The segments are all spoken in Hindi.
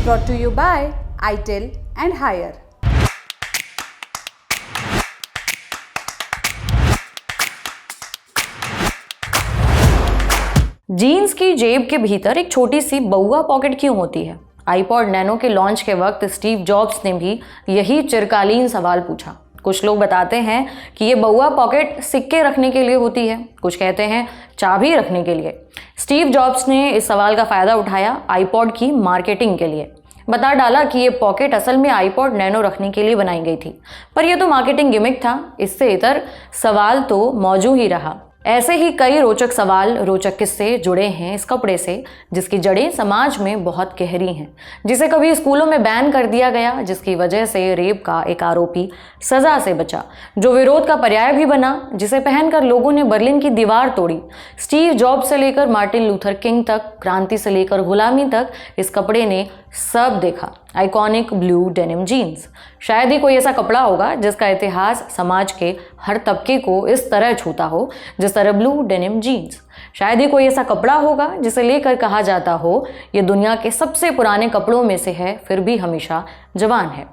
brought to you by ITIL and Higher. Jeans की जेब के भीतर एक छोटी सी बउआ पॉकेट क्यों होती है? आईपॉड नैनो के लॉन्च के वक्त स्टीव जॉब्स ने भी यही चिरकालीन सवाल पूछा। कुछ लोग बताते हैं कि ये बउआ पॉकेट सिक्के रखने के लिए होती है, कुछ कहते हैं चाबी रखने के लिए। स्टीव जॉब्स ने इस सवाल का फायदा उठाया आईपॉड की मार्केटिंग के लिए। बता डाला कि ये पॉकेट असल में आईपॉड नैनो रखने के लिए बनाई गई थी, पर यह तो मार्केटिंग गिमिक था। इससे इतर सवाल तो मौजूद ही रहा। ऐसे ही कई रोचक सवाल, रोचक किस्से जुड़े हैं इस कपड़े से, जिसकी जड़ें समाज में बहुत गहरी हैं, जिसे कभी स्कूलों में बैन कर दिया गया, जिसकी वजह से रेप का एक आरोपी सजा से बचा, जो विरोध का पर्याय भी बना, जिसे पहनकर लोगों ने बर्लिन की दीवार तोड़ी। स्टीव जॉब्स से लेकर मार्टिन लूथर किंग तक, क्रांति से लेकर गुलामी तक, इस कपड़े ने सब देखा। आइकॉनिक ब्लू डेनिम जीन्स शायद ही कोई ऐसा कपड़ा होगा जिसका इतिहास समाज के हर तबके को इस तरह छूता हो जिस तरह ब्लू डेनिम जीन्स। शायद ही कोई ऐसा कपड़ा होगा जिसे लेकर कहा जाता हो ये दुनिया के सबसे पुराने कपड़ों में से है, फिर भी हमेशा जवान है।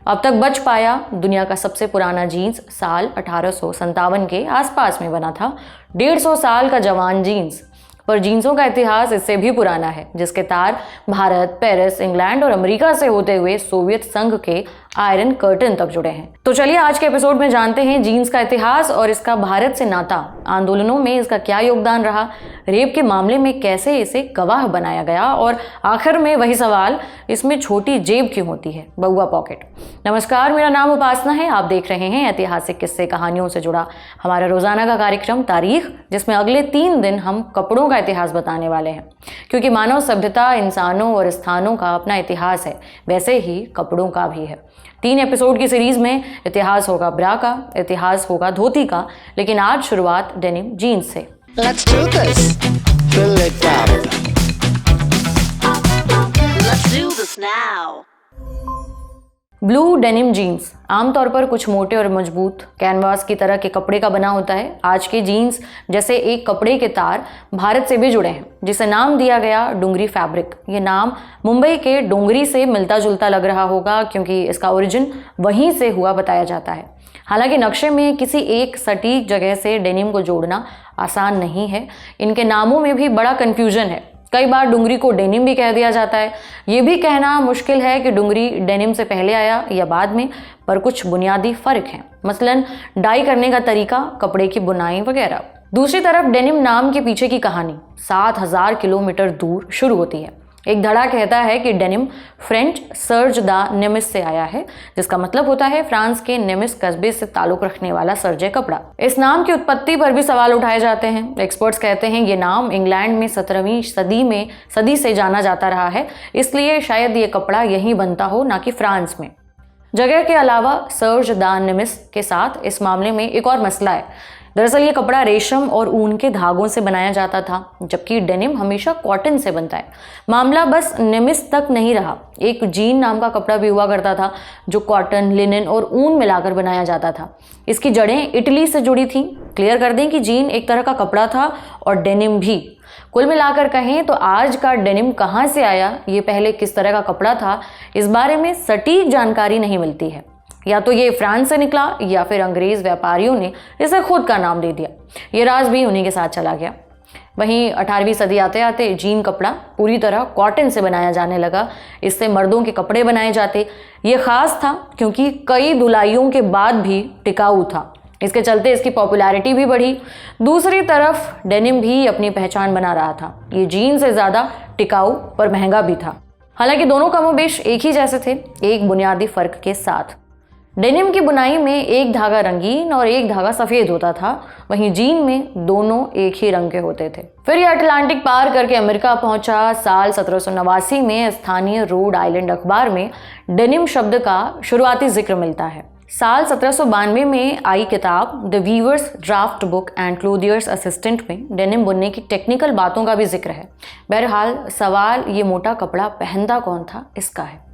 अब तक बच पाया। दुनिया का सबसे पुराना जीन्स साल 1857 के आसपास में बना था। 150 साल का जवान जीन्स। पर जीन्सों का इतिहास इससे भी पुराना है, जिसके तार भारत, पेरिस, इंग्लैंड और अमेरिका से होते हुए सोवियत संघ के आयरन कर्टन तक जुड़े हैं। तो चलिए आज के एपिसोड में जानते हैं जीन्स का इतिहास और इसका भारत से नाता, आंदोलनों में इसका क्या योगदान रहा, रेप के मामले में कैसे इसे गवाह बनाया गया, और आखिर में वही सवाल, इसमें छोटी जेब क्यों होती है, बउआ पॉकेट। नमस्कार, मेरा नाम उपासना है। आप देख रहे हैं ऐतिहासिक किस्से कहानियों से जुड़ा हमारा रोजाना का कार्यक्रम तारीख, जिसमें अगले 3 दिन हम कपड़ों का इतिहास बताने वाले हैं। क्योंकि मानव सभ्यता, इंसानों और स्थानों का अपना इतिहास है, वैसे ही कपड़ों का भी है। 3 एपिसोड की सीरीज में इतिहास होगा ब्रा का, इतिहास होगा धोती का, लेकिन आज शुरुआत डेनिम जीन्स से। Let's do this. Fill it up. Let's do this now. Blue denim jeans आमतौर पर कुछ मोटे और मजबूत कैनवास की तरह के कपड़े का बना होता है। आज के जीन्स जैसे एक कपड़े के तार भारत से भी जुड़े हैं, जिसे नाम दिया गया डोंगरी फैब्रिक। ये नाम मुंबई के डोंगरी से मिलता जुलता लग रहा होगा, क्योंकि इसका ओरिजिन वहीं से हुआ बताया जाता है। हालांकि नक्शे में किसी एक सटीक जगह से डेनिम को जोड़ना आसान नहीं है। इनके नामों में भी बड़ा कन्फ्यूजन है। कई बार डुंगरी को डेनिम भी कह दिया जाता है। ये भी कहना मुश्किल है कि डुंगरी डेनिम से पहले आया या बाद में, पर कुछ बुनियादी फर्क हैं, मसलन डाई करने का तरीका, कपड़े की बुनाई वगैरह। दूसरी तरफ डेनिम नाम के पीछे की कहानी 7000 किलोमीटर दूर शुरू होती है। एक धड़ा कहता है कि डेनिम फ्रेंच सर्ज दा नेमिस से आया है, जिसका मतलब होता है फ्रांस के नेमिस कस्बे से ताल्लुक रखने वाला सर्जे कपड़ा। इस नाम की उत्पत्ति पर भी सवाल उठाए जाते हैं। एक्सपर्ट्स कहते हैं ये नाम इंग्लैंड में 17वीं सदी से जाना जाता रहा है, इसलिए शायद ये कपड़ा यहीं बनता हो, ना कि फ्रांस में। जगह के अलावा सर्ज दा नेमिस के साथ इस मामले में एक और मसला है। दरअसल ये कपड़ा रेशम और ऊन के धागों से बनाया जाता था, जबकि डेनिम हमेशा कॉटन से बनता है। मामला बस नेमिस तक नहीं रहा। एक जीन नाम का कपड़ा भी हुआ करता था, जो कॉटन, लिनन और ऊन मिलाकर बनाया जाता था। इसकी जड़ें इटली से जुड़ी थीं। क्लियर कर दें कि जीन एक तरह का कपड़ा था और डेनिम भी। कुल मिलाकर कहें तो आज का डेनिम कहाँ से आया, ये पहले किस तरह का कपड़ा था, इस बारे में सटीक जानकारी नहीं मिलती है। या तो ये फ्रांस से निकला या फिर अंग्रेज व्यापारियों ने इसे खुद का नाम दे दिया। ये राज भी उन्हीं के साथ चला गया। वहीं 18वीं सदी आते आते जीन कपड़ा पूरी तरह कॉटन से बनाया जाने लगा। इससे मर्दों के कपड़े बनाए जाते। ये खास था क्योंकि कई धुलाइयों के बाद भी टिकाऊ था। इसके चलते इसकी पॉपुलैरिटी भी बढ़ी। दूसरी तरफ डेनिम भी अपनी पहचान बना रहा था। ये जीन से ज़्यादा टिकाऊ पर महंगा भी था। हालांकि दोनों कमोबेश एक ही जैसे थे, एक बुनियादी फर्क के साथ। डेनिम की बुनाई में एक धागा रंगीन और एक धागा सफ़ेद होता था, वहीं जीन में दोनों एक ही रंग के होते थे। फिर यह अटलांटिक पार करके अमेरिका पहुंचा। साल 1789 में स्थानीय रोड आइलैंड अखबार में डेनिम शब्द का शुरुआती जिक्र मिलता है। साल 1792 में आई किताब the weavers draft book and clothiers assistant में डेनिम बुनने की टेक्निकल बातों का भी जिक्र है। बहरहाल सवाल ये मोटा कपड़ा पहनता कौन था, इसका है।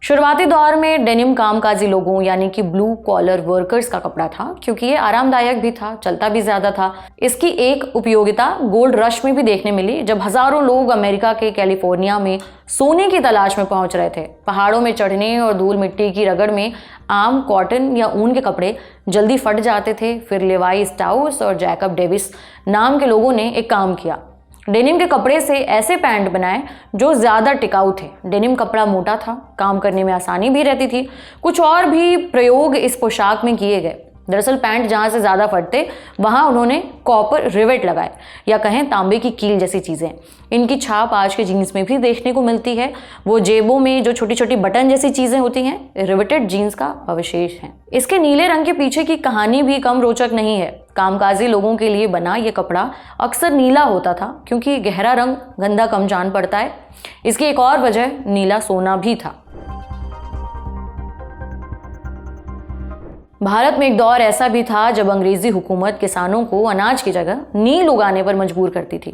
शुरुआती दौर में डेनिम कामकाजी लोगों यानी कि ब्लू कॉलर वर्कर्स का कपड़ा था, क्योंकि ये आरामदायक भी था, चलता भी ज्यादा था। इसकी एक उपयोगिता गोल्ड रश में भी देखने मिली, जब हजारों लोग अमेरिका के कैलिफोर्निया में सोने की तलाश में पहुंच रहे थे। पहाड़ों में चढ़ने और धूल मिट्टी की रगड़ में आम, कॉटन या ऊन के कपड़े जल्दी फट जाते थे। फिर लेवाई स्टाउस और जैकब डेविस नाम के लोगों ने एक काम किया, डेनिम के कपड़े से ऐसे पैंट बनाए जो ज़्यादा टिकाऊ थे। डेनिम कपड़ा मोटा था, काम करने में आसानी भी रहती थी। कुछ और भी प्रयोग इस पोशाक में किए गए। दरअसल पैंट जहाँ से ज़्यादा फटते वहाँ उन्होंने कॉपर रिवेट लगाए, या कहें तांबे की कील जैसी चीज़ें। इनकी छाप आज के जीन्स में भी देखने को मिलती है। वो जेबों में जो छोटी छोटी बटन जैसी चीज़ें होती हैं, रिवेटेड जीन्स का अवशेष हैं। इसके नीले रंग के पीछे की कहानी भी कम रोचक नहीं है। कामकाजी लोगों के लिए बना ये कपड़ा अक्सर नीला होता था, क्योंकि गहरा रंग गंदा कम जान पड़ता है। इसकी एक और वजह नीला सोना भी था। भारत में एक दौर ऐसा भी था जब अंग्रेजी हुकूमत किसानों को अनाज की जगह नील उगाने पर मजबूर करती थी,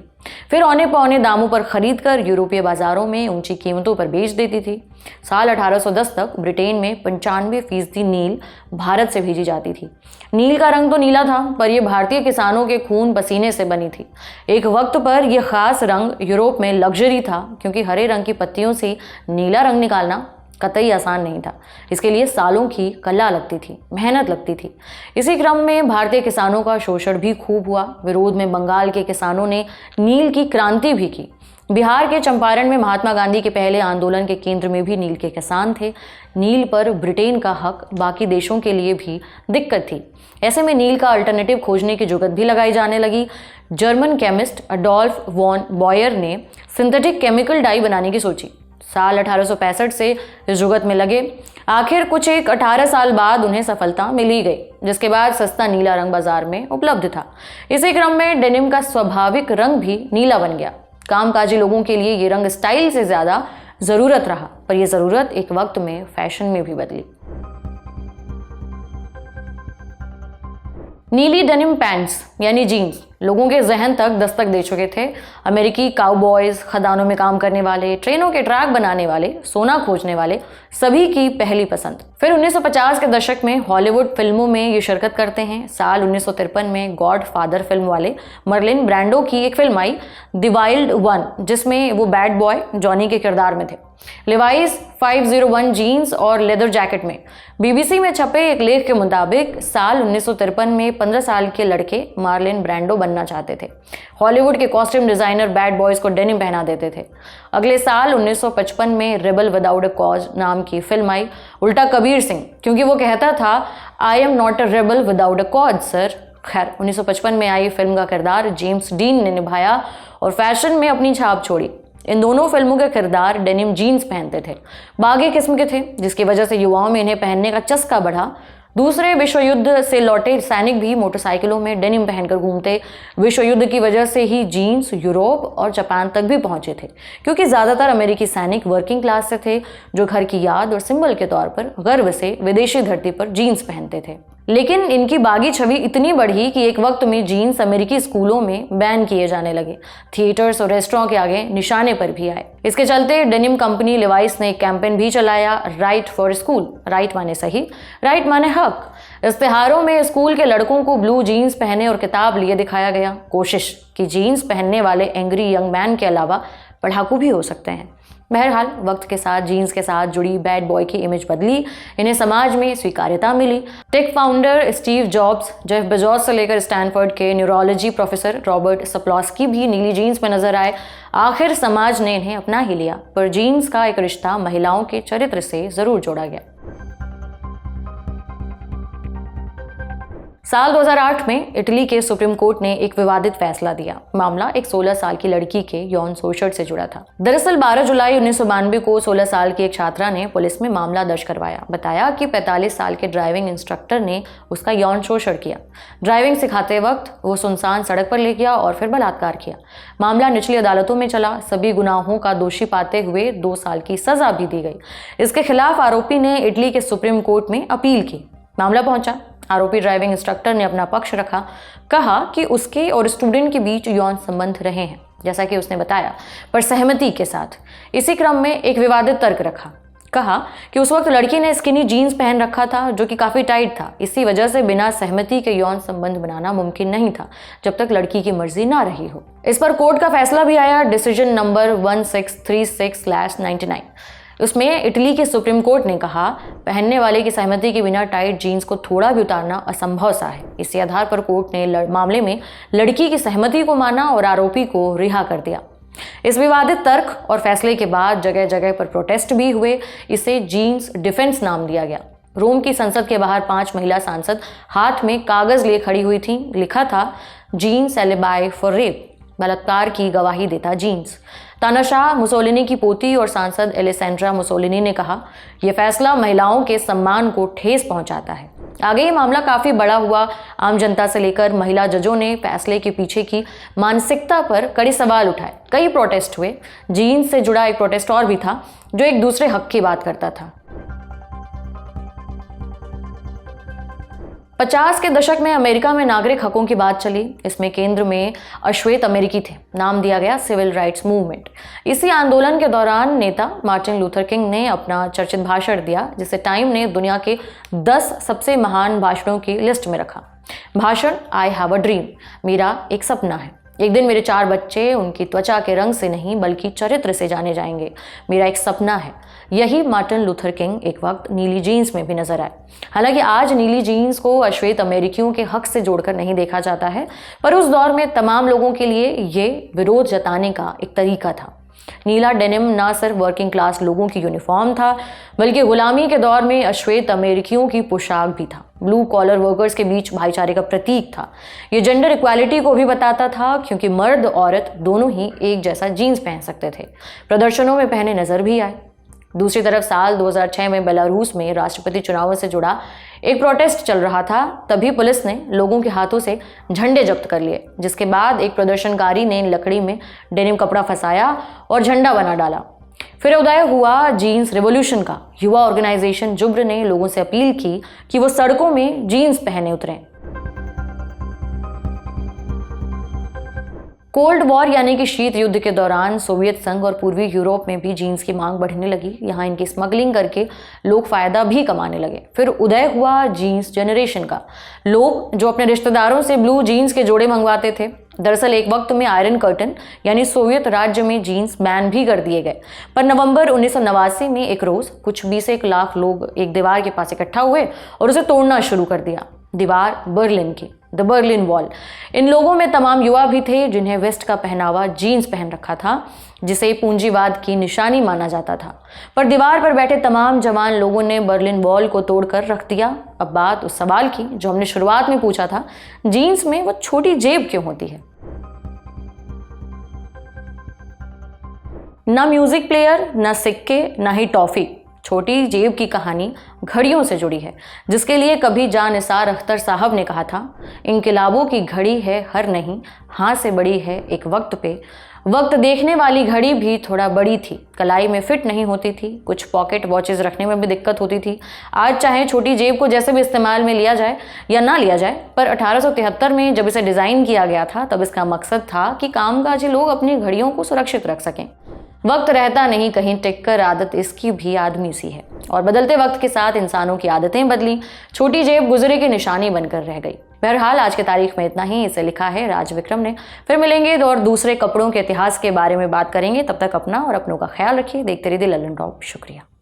फिर औने पौने दामों पर खरीदकर यूरोपीय बाजारों में ऊंची कीमतों पर बेच देती थी। साल 1810 तक ब्रिटेन में 95% नील भारत से भेजी जाती थी। नील का रंग तो नीला था, पर यह भारतीय किसानों के खून पसीने से बनी थी। एक वक्त पर यह खास रंग यूरोप में लग्जरी था, क्योंकि हरे रंग की पत्तियों से नीला रंग निकालना कतई आसान नहीं था। इसके लिए सालों की कला लगती थी, मेहनत लगती थी। इसी क्रम में भारतीय किसानों का शोषण भी खूब हुआ। विरोध में बंगाल के किसानों ने नील की क्रांति भी की। बिहार के चंपारण में महात्मा गांधी के पहले आंदोलन के केंद्र में भी नील के किसान थे। नील पर ब्रिटेन का हक बाकी देशों के लिए भी दिक्कत थी। ऐसे में नील का अल्टरनेटिव खोजने की जुगत भी लगाई जाने लगी। German chemist Adolf von Baeyer ने सिंथेटिक केमिकल डाई बनाने की सोची। साल 1865 से इस जुगत में लगे। आखिर कुछ एक 18 साल बाद उन्हें सफलता मिली गई, जिसके बाद सस्ता नीला रंग बाजार में उपलब्ध था। इसी क्रम में डेनिम का स्वाभाविक रंग भी नीला बन गया। कामकाजी लोगों के लिए ये रंग स्टाइल से ज्यादा जरूरत रहा, पर यह जरूरत एक वक्त में फैशन में भी बदली। नीली डेनिम पैंट्स यानी जीन्स लोगों के जहन तक दस्तक दे चुके थे। अमेरिकी काउबॉयज, खदानों में काम करने वाले, ट्रेनों के ट्रैक बनाने वाले, सोना खोजने वाले, सभी की पहली पसंद। फिर 1950 के दशक में हॉलीवुड फिल्मों में ये शिरकत करते हैं। साल 1953 में गॉड फादर फिल्म वाले मर्लिन ब्रांडो की एक film I the wild one, जिसमें वो बैड बॉय जॉनी के किरदार में थे। लिवाइस 501 जीन्स और लेदर जैकेट में। बीबीसी में छपे एक लेख के मुताबिक साल 1953 में 15 साल के लड़के मार्लिन ब्रांडो बनना चाहते थे। हॉलीवुड के कॉस्ट्यूम डिजाइनर बैड बॉयज को डेनिम पहना देते थे। अगले साल 1955 में रेबल विदाउट अ कॉज नाम की फिल्म आई। उल्टा कबीर सिंह, क्योंकि वो कहता था I am not a rebel without a cause sir. खैर 1955 में आई फिल्म का किरदार जेम्स डीन ने निभाया और फैशन में अपनी छाप छोड़ी। इन दोनों फिल्मों के किरदार डेनिम जीन्स पहनते थे। बागी किस्म के थे, जिसकी वजह से युवाओं में इन्हें पहनने का चस्का बढ़ा। दूसरे विश्व युद्ध से लौटे सैनिक भी मोटरसाइकिलों में डेनिम पहनकर घूमते। विश्व युद्ध की वजह से ही जीन्स यूरोप और जापान तक भी पहुंचे थे, क्योंकि ज़्यादातर अमेरिकी सैनिक वर्किंग क्लास से थे, जो घर की याद और सिंबल के तौर पर गर्व से विदेशी धरती पर जीन्स पहनते थे। लेकिन इनकी बागी छवि इतनी बढ़ी कि एक वक्त में जीन्स अमेरिकी स्कूलों में बैन किए जाने लगे। थिएटर्स और रेस्टोरेंट के आगे निशाने पर भी आए। इसके चलते डेनिम कंपनी लिवाइस ने एक कैंपेन भी चलाया, राइट फॉर स्कूल। राइट माने सही, राइट माने हक। इश्तिहारों में स्कूल के लड़कों को ब्लू जीन्स पहने और किताब लिए दिखाया गया। कोशिश कि जीन्स पहनने वाले एंग्री यंग मैन के अलावा पढ़ाकू भी हो सकते हैं। बहरहाल वक्त के साथ जीन्स के साथ जुड़ी बैड बॉय की इमेज बदली। इन्हें समाज में स्वीकार्यता मिली। Tech founder Steve Jobs, Jeff Bezos से लेकर स्टैनफोर्ड के न्यूरोलॉजी प्रोफेसर रॉबर्ट सप्लॉस्की भी नीली जीन्स में नजर आए। आखिर समाज ने इन्हें अपना ही लिया, पर जीन्स का एक रिश्ता महिलाओं के चरित्र से जरूर जोड़ा गया। साल 2008 में इटली के सुप्रीम कोर्ट ने एक विवादित फैसला दिया। मामला एक 16 साल की लड़की के यौन शोषण से जुड़ा था। दरअसल 12 जुलाई 1992 को 16 साल की एक छात्रा ने पुलिस में मामला दर्ज करवाया। बताया कि 45 साल के ड्राइविंग इंस्ट्रक्टर ने उसका यौन शोषण किया। ड्राइविंग सिखाते वक्त वो सुनसान सड़क पर ले गया और फिर बलात्कार किया। मामला निचली अदालतों में चला। सभी गुनाहों का दोषी पाते हुए 2 साल की सजा भी दी गई। इसके खिलाफ आरोपी ने इटली के सुप्रीम कोर्ट में अपील की। मामला पहुंचा। आरोपी ड्राइविंग इंस्ट्रक्टर ने अपना पक्ष रखा। कहा कि उसके और स्टूडेंट के बीच यौन संबंध रहे हैं, जैसा कि उसने बताया, पर सहमति के साथ। इसी क्रम में एक विवादित तर्क रखा। कहा कि उस वक्त लड़की ने स्किनी जीन्स पहन रखा था जो कि काफ़ी टाइट था। इसी वजह से बिना सहमति के यौन संबंध बनाना मुमकिन नहीं था जब तक लड़की की मर्जी ना रही हो। इस पर कोर्ट का फैसला भी आया, डिसीजन नंबर 1636/99। उसमें इटली के सुप्रीम कोर्ट ने कहा पहनने वाले की सहमति के बिना टाइट जीन्स को थोड़ा भी उतारना असंभव सा है। इसी आधार पर कोर्ट ने मामले में लड़की की सहमति को माना और आरोपी को रिहा कर दिया। इस विवादित तर्क और फैसले के बाद जगह जगह पर प्रोटेस्ट भी हुए। इसे जीन्स डिफेंस नाम दिया गया। रोम की संसद के बाहर 5 महिला सांसद हाथ में कागज लिए खड़ी हुई थीं। लिखा था जीन्स एलिबाई फॉर रेप, बलात्कार की गवाही देता जीन्स। तानाशाह मुसोलिनी की पोती और सांसद एलेसेंड्रा मुसोलिनी ने कहा यह फैसला महिलाओं के सम्मान को ठेस पहुंचाता है। आगे ये मामला काफ़ी बड़ा हुआ। आम जनता से लेकर महिला जजों ने फैसले के पीछे की मानसिकता पर कड़े सवाल उठाए। कई प्रोटेस्ट हुए। जीन्स से जुड़ा एक प्रोटेस्ट और भी था जो एक दूसरे हक की बात करता था। 50 के दशक में अमेरिका में नागरिक हकों की बात चली। इसमें केंद्र में अश्वेत अमेरिकी थे। नाम दिया गया सिविल राइट्स मूवमेंट। इसी आंदोलन के दौरान नेता मार्टिन लूथर किंग ने अपना चर्चित भाषण दिया जिसे टाइम ने दुनिया के 10 सबसे महान भाषणों की लिस्ट में रखा। भाषण आई हैव अ ड्रीम, मेरा एक सपना है। एक दिन मेरे 4 बच्चे उनकी त्वचा के रंग से नहीं बल्कि चरित्र से जाने जाएंगे। मेरा एक सपना है। यही मार्टिन लूथर किंग एक वक्त नीली जीन्स में भी नजर आए। हालांकि आज नीली जीन्स को अश्वेत अमेरिकियों के हक से जोड़कर नहीं देखा जाता है, पर उस दौर में तमाम लोगों के लिए ये विरोध जताने का एक तरीका था। नीला डेनिम ना सिर्फ वर्किंग क्लास लोगों की यूनिफॉर्म था बल्कि गुलामी के दौर में अश्वेत अमेरिकियों की पोशाक भी था। ब्लू कॉलर वर्कर्स के बीच भाईचारे का प्रतीक था। ये जेंडर इक्वालिटी को भी बताता था क्योंकि मर्द औरत दोनों ही एक जैसा जीन्स पहन सकते थे। प्रदर्शनों में पहने नजर भी आए। दूसरी तरफ साल 2006 में बेलारूस में राष्ट्रपति चुनावों से जुड़ा एक प्रोटेस्ट चल रहा था। तभी पुलिस ने लोगों के हाथों से झंडे जब्त कर लिए, जिसके बाद एक प्रदर्शनकारी ने लकड़ी में डेनिम कपड़ा फंसाया और झंडा बना डाला। फिर उदय हुआ जीन्स रिवॉल्यूशन का। युवा ऑर्गेनाइजेशन जुब्र ने लोगों से अपील की कि वो सड़कों में जीन्स पहने उतरें। कोल्ड वॉर यानी कि शीत युद्ध के दौरान सोवियत संघ और पूर्वी यूरोप में भी जीन्स की मांग बढ़ने लगी। यहाँ इनकी स्मगलिंग करके लोग फायदा भी कमाने लगे। फिर उदय हुआ जीन्स जनरेशन का। लोग जो अपने रिश्तेदारों से ब्लू जीन्स के जोड़े मंगवाते थे। दरअसल एक वक्त में आयरन कर्टन यानी सोवियत राज्य में जीन्स बैन भी कर दिए गए, पर नवंबर 1989 में एक रोज कुछ 20 लाख लोग एक दीवार के पास इकट्ठा हुए और उसे तोड़ना शुरू कर दिया। दीवार बर्लिन की, द बर्लिन वॉल। इन लोगों में तमाम युवा भी थे जिन्हें वेस्ट का पहनावा जीन्स पहन रखा था, जिसे पूंजीवाद की निशानी माना जाता था। पर दीवार पर बैठे तमाम जवान लोगों ने बर्लिन वॉल को तोड़कर रख दिया। अब बात उस सवाल की जो हमने शुरुआत में पूछा था, जीन्स में वो छोटी जेब क्यों होती है? ना म्यूजिक प्लेयर, ना सिक्के, ना ही टॉफी। छोटी जेब की कहानी घड़ियों से जुड़ी है, जिसके लिए कभी जानिसार अख्तर साहब ने कहा था, इनकलाबों की घड़ी है हर नहीं, हाँ से बड़ी है एक वक्त पे। वक्त देखने वाली घड़ी भी थोड़ा बड़ी थी, कलाई में फिट नहीं होती थी, कुछ पॉकेट वॉचेस रखने में भी दिक्कत होती थी। आज चाहे छोटी जेब को जैसे भी इस्तेमाल में लिया जाए या ना लिया जाए, पर 1873 में जब इसे डिज़ाइन किया गया था तब इसका मकसद था कि कामकाजी लोग अपनी घड़ियों को सुरक्षित रख सकें। वक्त रहता नहीं कहीं टिक कर, आदत इसकी भी आदमी सी है। और बदलते वक्त के साथ इंसानों की आदतें बदली, छोटी जेब गुजरे की निशानी बनकर रह गई। बहरहाल आज की तारीख में इतना ही। इसे लिखा है राज विक्रम ने। फिर मिलेंगे और दूसरे कपड़ों के इतिहास के बारे में बात करेंगे। तब तक अपना और अपनों का ख्याल रखिए। देखते रहिए ललन टॉप। शुक्रिया।